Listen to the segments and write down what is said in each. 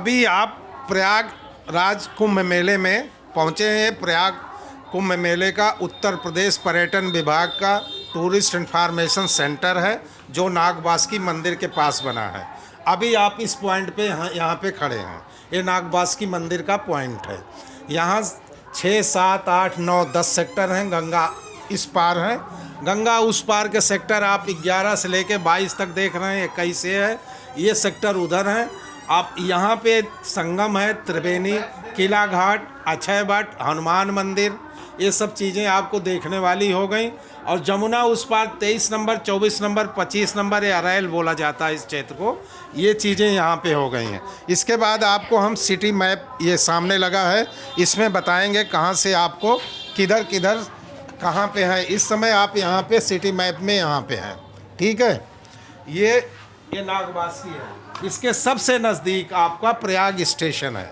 अभी आप प्रयागराज कुंभ मेले में पहुंचे हैं। प्रयाग कुंभ मेले का उत्तर प्रदेश पर्यटन विभाग का टूरिस्ट इंफॉर्मेशन सेंटर है, जो नागबास्की मंदिर के पास बना है। अभी आप इस पॉइंट पे यहाँ पे खड़े हैं। ये नागबास्की मंदिर का पॉइंट है। यहाँ 6, 7, 8, 9, 10 सेक्टर हैं। गंगा इस पार है, गंगा उस पार के सेक्टर आप 11 से लेके 22 तक देख रहे हैं। 21 से है, ये सेक्टर उधर है। आप यहाँ पे संगम है, त्रिवेणी, किला घाट, अक्षय वट, हनुमान मंदिर, ये सब चीज़ें आपको देखने वाली हो गई। और जमुना उस पार 23 नंबर, 24 नंबर, 25 नंबर, ये अरैल बोला जाता है इस क्षेत्र को। ये चीज़ें यहाँ पे हो गई हैं। इसके बाद आपको हम सिटी मैप ये सामने लगा है, इसमें बताएंगे कहाँ से आपको किधर किधर कहाँ पे है। इस समय आप यहाँ पे सिटी मैप में यहाँ पे हैं, ठीक है। ये नागबास्की है। इसके सबसे नज़दीक आपका प्रयाग स्टेशन है।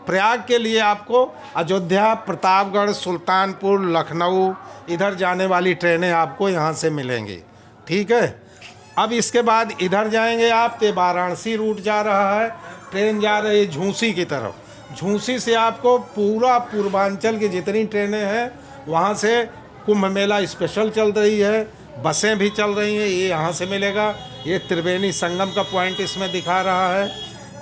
प्रयाग के लिए आपको अयोध्या, प्रतापगढ़, सुल्तानपुर, लखनऊ इधर जाने वाली ट्रेनें आपको यहाँ से मिलेंगी, ठीक है। अब इसके बाद इधर जाएंगे आप तो वाराणसी रूट जा रहा है। ट्रेन जा रही है झूसी की तरफ। झूसी से आपको पूरा पूर्वांचल की जितनी ट्रेनें हैं वहाँ से कुंभ मेला स्पेशल चल रही है, बसें भी चल रही हैं, ये यहाँ से मिलेगा। ये त्रिवेणी संगम का पॉइंट इसमें दिखा रहा है।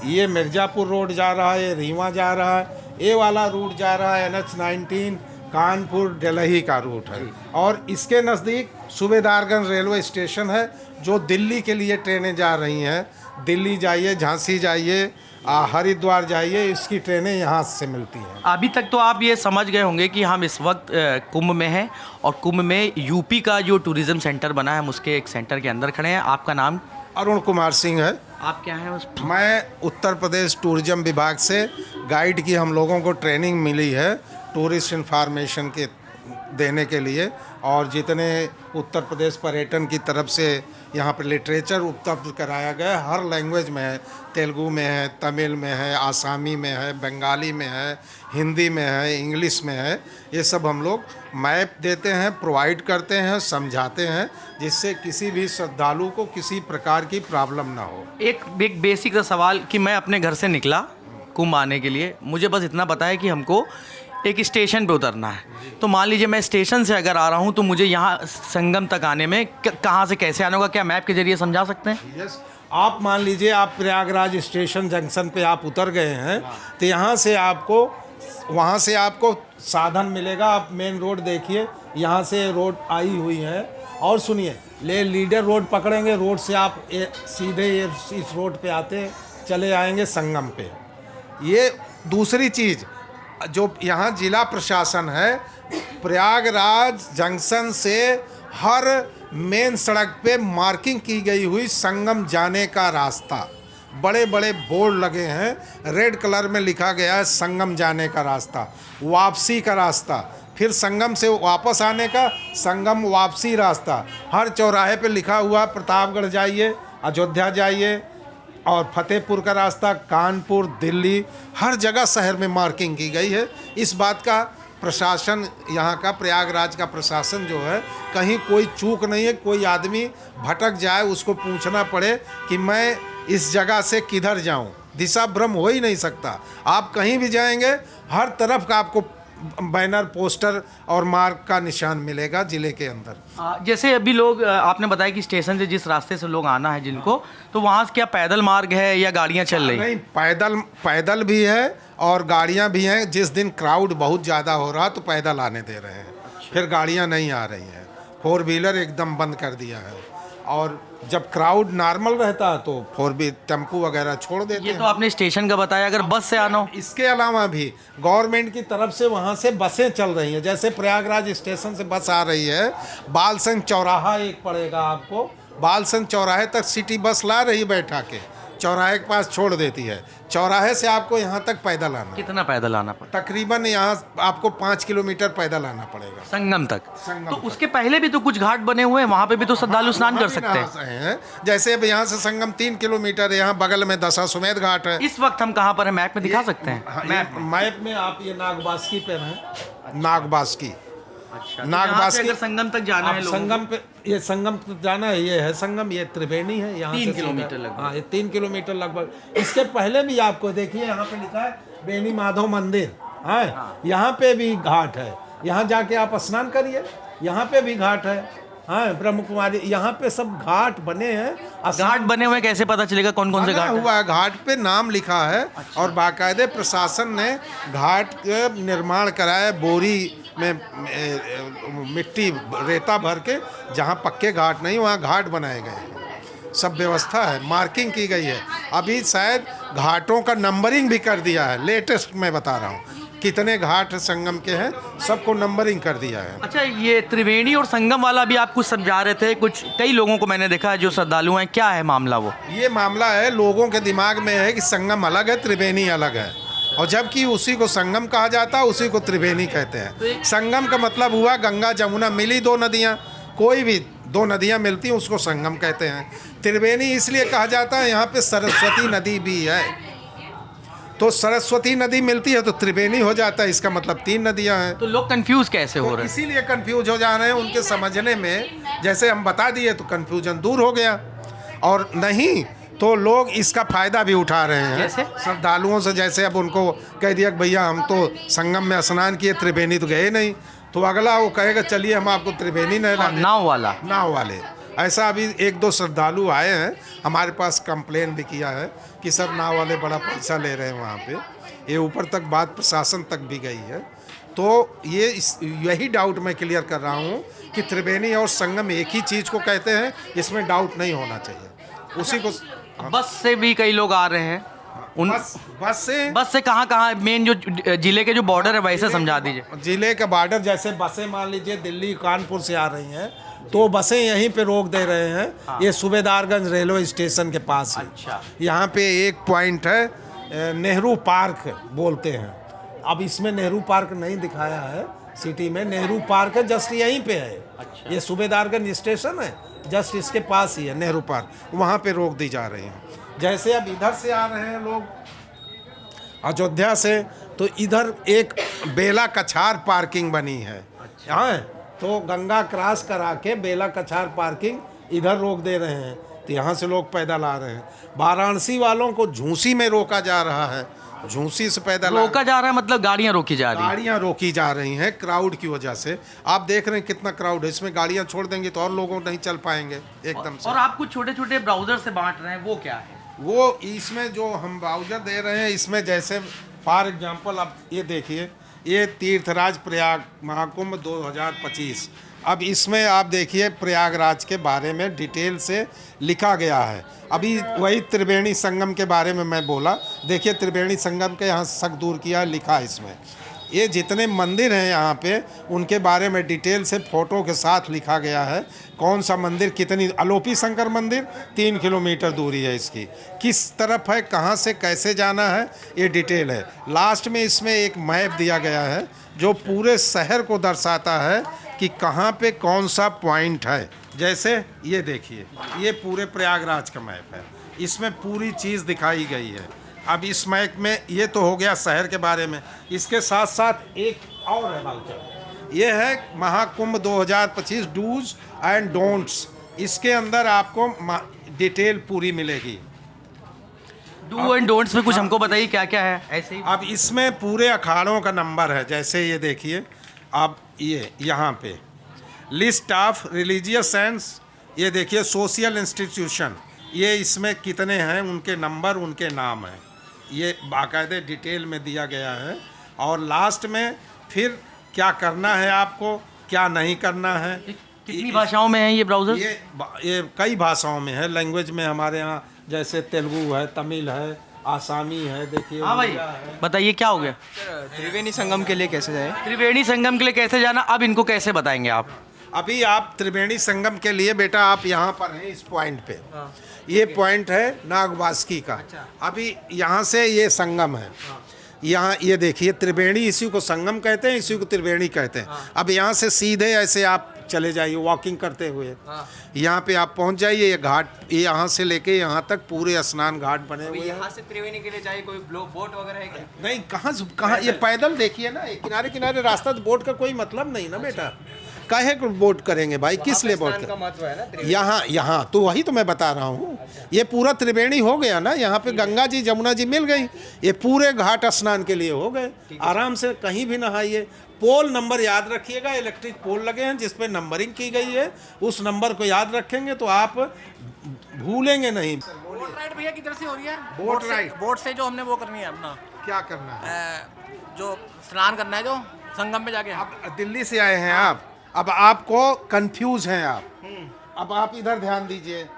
ये मिर्ज़ापुर रोड जा रहा है, ये रीवा जा रहा है, ये वाला रूट जा रहा है NH-19 कानपुर दिल्ली का रूट है। और इसके नज़दीक सूबेदारगंज रेलवे स्टेशन है, जो दिल्ली के लिए ट्रेनें जा रही हैं। दिल्ली जाइए, झांसी जाइए, हरिद्वार जाइए, इसकी ट्रेनें यहाँ से मिलती हैं। अभी तक तो आप ये समझ गए होंगे कि हम इस वक्त कुंभ में हैं, और कुंभ में यूपी का जो टूरिज़्म सेंटर बना है हम उसके एक सेंटर के अंदर खड़े हैं। आपका नाम? अरुण कुमार सिंह है। आप क्या हैं? मैं उत्तर प्रदेश टूरिज़्म विभाग से गाइड की हम लोगों को ट्रेनिंग मिली है टूरिस्ट इन्फॉर्मेशन के देने के लिए, और जितने उत्तर प्रदेश पर्यटन की तरफ से यहाँ पर लिटरेचर उपलब्ध कराया गया है, हर लैंग्वेज में है। तेलुगु में है, तमिल में है, आसामी में है, बंगाली में है, हिंदी में है, इंग्लिश में है। ये सब हम लोग मैप देते हैं, प्रोवाइड करते हैं, समझाते हैं, जिससे किसी भी श्रद्धालु को किसी प्रकार की प्रॉब्लम ना हो। एक बेसिक सा सवाल कि मैं अपने घर से निकला कुंभ आने के लिए, मुझे बस इतना पता है कि हमको एक स्टेशन पे उतरना है। तो मान लीजिए मैं स्टेशन से अगर आ रहा हूँ तो मुझे यहाँ संगम तक आने में कहाँ से कैसे आना होगा, क्या मैप के जरिए समझा सकते हैं? यस, आप मान लीजिए आप प्रयागराज स्टेशन जंक्शन पे आप उतर गए हैं, तो यहाँ से आपको वहाँ से आपको साधन मिलेगा। आप मेन रोड देखिए, यहाँ से रोड आई हुई है। और सुनिए, लीडर रोड पकड़ेंगे, रोड से आप सीधे इस रोड पे आते चले आएंगे संगम पे। ये दूसरी चीज़ जो यहाँ जिला प्रशासन है, प्रयागराज जंक्शन से हर मेन सड़क पे मार्किंग की गई हुई संगम जाने का रास्ता, बड़े बड़े बोर्ड लगे हैं, रेड कलर में लिखा गया है संगम जाने का रास्ता, वापसी का रास्ता, फिर संगम से वापस आने का संगम वापसी रास्ता। हर चौराहे पे लिखा हुआ प्रतापगढ़ जाइए, अयोध्या जाइए, और फतेहपुर का रास्ता, कानपुर, दिल्ली, हर जगह शहर में मार्किंग की गई है। इस बात का प्रशासन, यहाँ का प्रयागराज का प्रशासन जो है, कहीं कोई चूक नहीं है। कोई आदमी भटक जाए, उसको पूछना पड़े कि मैं इस जगह से किधर जाऊँ, दिशा भ्रम हो ही नहीं सकता। आप कहीं भी जाएंगे, हर तरफ का आपको बैनर, पोस्टर और मार्क का निशान मिलेगा जिले के अंदर। जैसे अभी लोग, आपने बताया कि स्टेशन से जिस रास्ते से लोग आना है जिनको, तो वहाँ से क्या पैदल मार्ग है या गाड़ियाँ चल रही? नहीं, पैदल भी है और गाड़ियाँ भी हैं। जिस दिन क्राउड बहुत ज़्यादा हो रहा तो पैदल आने दे रहे हैं, फिर गाड़ियाँ नहीं आ रही हैं। 4 व्हीलर एकदम बंद कर दिया है, और जब क्राउड नॉर्मल रहता है तो 4 व्हीलर टेम्पू वगैरह छोड़ देते हैं। ये तो आपने स्टेशन का बताया, अगर बस से आना हो? इसके अलावा भी गवर्नमेंट की तरफ से वहाँ से बसें चल रही हैं। जैसे प्रयागराज स्टेशन से बस आ रही है, बालसंग चौराहा एक पड़ेगा आपको, बालसंग चौराहे तक सिटी बस ला रही बैठा के, चौराहे के पास छोड़ देती है। चौराहे से आपको यहाँ तक पैदल आना। कितना पैदल आना पड़ेगा? तकरीबन यहाँ आपको 5 किलोमीटर पैदल आना पड़ेगा संगम तक। संगम तो तक। उसके पहले भी तो कुछ घाट बने हुए हैं, वहाँ पे भी तो श्रद्धालु स्नान कर सकते हैं। जैसे अब यहाँ से संगम 3 किलोमीटर है, यहाँ बगल में दशाश्वमेध घाट है। इस वक्त हम कहाँ पर हैं, मैप में दिखा सकते हैं? मैप में आप ये नागबास्की पे हैं, नागबास्की अच्छा, नागवासकी अगर संगम तक जाना है अब लोगों संगम पे, ये संगम तक जाना है, ये है संगम, ये त्रिवेणी है, यहाँ 3 से किलोमीटर सीधा- लगभग। हाँ, ये 3 किलोमीटर लगभग। इसके पहले भी आपको देखिए यहाँ पे लिखा है बेनी माधव मंदिर है, यहाँ पे भी घाट है, यहाँ जाके आप स्नान करिए, यहाँ पे भी घाट है। हाँ, ब्रह्म कुमारी, यहाँ पे सब घाट बने हैं। घाट बने हुए कैसे पता चलेगा कौन कौन से बना घाट हैं? हुआ है, घाट पे नाम लिखा है। और बाकायदे प्रशासन ने घाट का निर्माण कराया है, बोरी में मिट्टी रेता भर के, जहाँ पक्के घाट नहीं वहाँ घाट बनाए गए हैं। सब व्यवस्था है, मार्किंग की गई है। अभी शायद घाटों का नंबरिंग भी कर दिया है, लेटेस्ट मैं बता रहा हूँ कितने घाट संगम के हैं, सबको नंबरिंग कर दिया है। अच्छा, ये त्रिवेणी और संगम वाला भी आप कुछ समझा रहे थे, कुछ कई लोगों को मैंने देखा है जो श्रद्धालु हैं, क्या है मामला वो? ये मामला है, लोगों के दिमाग में है कि संगम अलग है, त्रिवेणी अलग है, और जबकि उसी को संगम कहा जाता है, उसी को त्रिवेणी कहते हैं। संगम का मतलब हुआ गंगा जमुना मिली दो नदियाँ, कोई भी दो नदियाँ मिलती हैं उसको संगम कहते हैं। त्रिवेणी इसलिए कहा जाता है, यहाँ पे सरस्वती नदी भी है, तो सरस्वती नदी मिलती है तो त्रिवेणी हो जाता है, इसका मतलब 3 नदियाँ हैं। तो लोग कंफ्यूज कैसे हो रहे हैं? इसीलिए कंफ्यूज हो जा रहे हैं, उनके समझने में जैसे हम बता दिए तो कंफ्यूजन दूर हो गया, और नहीं तो लोग इसका फ़ायदा भी उठा रहे हैं जैसे? श्रद्धालुओं से। जैसे अब उनको कह दिया कि भैया हम तो संगम में स्नान किए, त्रिवेणी तो गए नहीं, तो अगला वो कहेगा चलिए हम आपको त्रिवेणी नहला दें। नाव वाला। नाव वाले, ऐसा अभी 1-2 श्रद्धालु आए हैं हमारे पास, कंप्लेन भी किया है कि सर नाव वाले बड़ा पैसा ले रहे हैं वहाँ पे। ये ऊपर तक बात प्रशासन तक भी गई है। तो यही डाउट मैं क्लियर कर रहा हूँ कि त्रिवेणी और संगम एक ही चीज़ को कहते हैं, इसमें डाउट नहीं होना चाहिए। उसी को बस से भी कई लोग आ रहे हैं, उन बस से कहाँ मेन जो जिले के जो बॉर्डर है वैसे समझा दीजिए। जिले का बॉर्डर, जैसे बसें मान लीजिए दिल्ली कानपुर से आ रही हैं, तो बसें यहीं पे रोक दे रहे हैं। ये सूबेदारगंज रेलवे स्टेशन के पास है। अच्छा। यहाँ पे एक पॉइंट है, नेहरू पार्क बोलते हैं। अब इसमें नेहरू पार्क नहीं दिखाया है, सिटी में नेहरू पार्क है, जस्ट यहीं पे है। अच्छा। ये सूबेदारगंज स्टेशन है, जस्ट इसके पास ही है नेहरू पार्क, वहाँ पे रोक दी जा रही है। जैसे अब इधर से आ रहे हैं लोग अयोध्या से, तो इधर एक बेला कछार पार्किंग बनी है। अच्छा। हाँ, तो गंगा क्रॉस करा के बेला कछार पार्किंग इधर रोक दे रहे हैं, तो यहाँ से लोग पैदल आ रहे हैं। वाराणसी वालों को झूसी में रोका जा रहा है, झूसी से पैदल रोका जा रहा है मतलब गाड़ियाँ रोकी जा रही हैं? गाड़ियाँ रोकी जा रही हैं क्राउड की वजह से। आप देख रहे हैं कितना क्राउड है, इसमें गाड़ियाँ छोड़ देंगे तो और लोगों नहीं चल पाएंगे एकदम से। और आप कुछ छोटे छोटे ब्राउजर से बांट रहे हैं, वो क्या है? वो इसमें जो हम ब्राउजर दे रहे हैं, इसमें जैसे फॉर एग्जांपल आप ये देखिए, ये तीर्थराज प्रयाग महाकुंभ 2025। अब इसमें आप देखिए प्रयागराज के बारे में डिटेल से लिखा गया है। अभी वही त्रिवेणी संगम के बारे में मैं बोला, देखिए त्रिवेणी संगम के यहाँ शक दूर किया लिखा है इसमें। ये जितने मंदिर हैं यहाँ पे, उनके बारे में डिटेल से फ़ोटो के साथ लिखा गया है। कौन सा मंदिर कितनी, अलोपी शंकर मंदिर 3 किलोमीटर दूरी है इसकी, किस तरफ है, कहाँ से कैसे जाना है, ये डिटेल है। लास्ट में इसमें एक मैप दिया गया है जो पूरे शहर को दर्शाता है कि कहाँ पे कौन सा पॉइंट है। जैसे ये देखिए, ये पूरे प्रयागराज का मैप है, इसमें पूरी चीज़ दिखाई गई है। अब इस मैप में ये तो हो गया शहर के बारे में, इसके साथ साथ एक और है वाउचर, ये है महाकुंभ 2025 डूज एंड डोंट्स। इसके अंदर आपको डिटेल पूरी मिलेगी। डू एंड डोंट्स में कुछ हमको बताइए क्या क्या है ऐसे ही। अब इसमें पूरे अखाड़ों का नंबर है, जैसे ये देखिए आप, ये यहाँ पे लिस्ट ऑफ रिलीजियस सेंस, ये देखिए सोशल इंस्टीट्यूशन, ये इसमें कितने हैं, उनके नंबर, उनके नाम हैं, ये बाकायदे डिटेल में दिया गया है। और लास्ट में फिर क्या करना है आपको, क्या नहीं करना है। कितनी भाषाओं में है ये ब्राउजर? ये कई भाषाओं में है, लैंग्वेज में हमारे यहाँ जैसे तेलुगु है, तमिल है, आसामी है। देखिए हाँ भाई, बताइए क्या हो गया? त्रिवेणी संगम के लिए कैसे जाए? त्रिवेणी संगम के लिए कैसे जाना, अब इनको कैसे बताएंगे आप? अभी आप त्रिवेणी संगम के लिए बेटा आप यहाँ पर हैं इस पॉइंट पे, ये पॉइंट है नागवासकी का। अभी यहाँ से ये संगम है, यहाँ ये देखिए त्रिवेणी, इसी को संगम कहते हैं, इसी को त्रिवेणी कहते हैं। अब यहाँ से सीधे ऐसे आप चले जाइए वॉकिंग करते हुए। यहाँ पे आप पहुँच जाइए, ये घाट, ये यहाँ से लेके यहाँ तक पूरे स्नान घाट बने हुए हैं। यहाँ से त्रिवेणी के लिए चाहिए कोई बोट वगैरह है क्या? नहीं, कहाँ ये पैदल देखिए ना, ये किनारे किनारे रास्ता, तो बोट का कोई मतलब नहीं ना बेटा। काहे को बोट करेंगे भाई, किस लिए बोट का महत्व है ना त्रिवेणी? यहाँ तो वही तो मैं बता रहा हूँ। ये पूरा त्रिवेणी हो गया ना, यहाँ पे गंगा जी जमुना जी मिल गई, ये पूरे घाट स्नान के लिए हो गए। आराम से कहीं भी नहाइए। पोल नंबर याद रखिएगा, इलेक्ट्रिक पोल लगे हैं जिस पे नंबरिंग की गई है, उस नंबर को याद रखेंगे तो आप भूलेंगे नहीं। बोट राइड भैया किधर से हो रही है? Boat ride? बोट से जो हमने वो करनी है अपना, क्या करना है? जो स्नान करना है, जो संगम में जाके। अब दिल्ली से आए हैं आप, अब आपको कंफ्यूज हैं आप। अब आप इधर ध्यान दीजिए,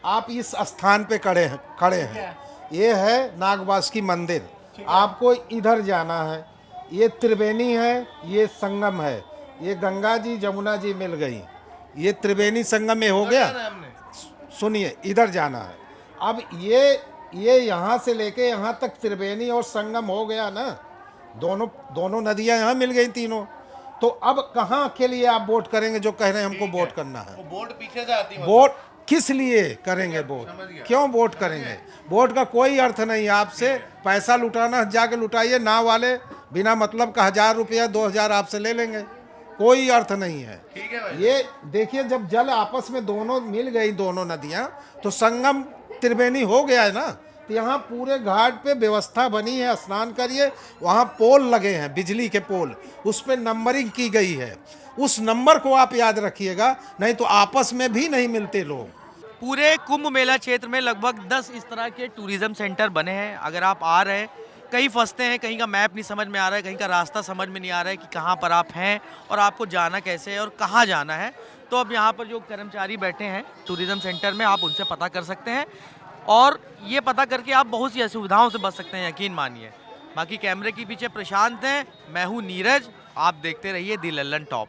आप इस स्थान पे खड़े हैं, ये है नागवासुकी मंदिर। आपको इधर जाना है, ये त्रिवेणी है, ये संगम है, ये गंगा जी जमुना जी मिल गई, ये त्रिवेणी संगम में हो गया। सुनिए, इधर जाना है। अब ये यहाँ से लेके यहाँ तक त्रिवेणी और संगम हो गया ना, दोनों नदियाँ यहाँ मिल गई तीनों। तो अब कहाँ के लिए आप वोट करेंगे जो कह रहे हैं हमको वोट करना है? वोट पीछे से आती है। वोट किस लिए करेंगे वोट? क्यों वोट करेंगे? वोट का कोई अर्थ नहीं। आपसे पैसा लुटाना, जाके लुटाइए, नाव वाले बिना मतलब का 1000 रुपया 2000 आपसे ले लेंगे, कोई अर्थ नहीं है। ठीक है भाई। ये देखिए, जब जल आपस में दोनों मिल गई, दोनों नदियाँ, तो संगम त्रिवेणी हो गया है ना। तो यहाँ पूरे घाट पे व्यवस्था बनी है, स्नान करिए। वहाँ पोल लगे हैं, बिजली के पोल, उस पर नंबरिंग की गई है। उस नंबर को आप याद रखिएगा, नहीं तो आपस में भी नहीं मिलते लोग। पूरे कुंभ मेला क्षेत्र में लगभग 10 इस तरह के टूरिज्म सेंटर बने हैं। अगर आप आ रहे हैं, कहीं फंसते हैं, कहीं का मैप नहीं समझ में आ रहा है, कहीं का रास्ता समझ में नहीं आ रहा है कि कहाँ पर आप हैं और आपको जाना कैसे है और कहाँ जाना है, तो अब यहाँ पर जो कर्मचारी बैठे हैं टूरिज्म सेंटर में, आप उनसे पता कर सकते हैं और ये पता करके आप बहुत सी असुविधाओं से बच सकते हैं, यकीन मानिए। बाकी कैमरे के पीछे प्रशांत हैं, मैं हूँ नीरज, आप देखते रहिए दी लल्लन टॉप।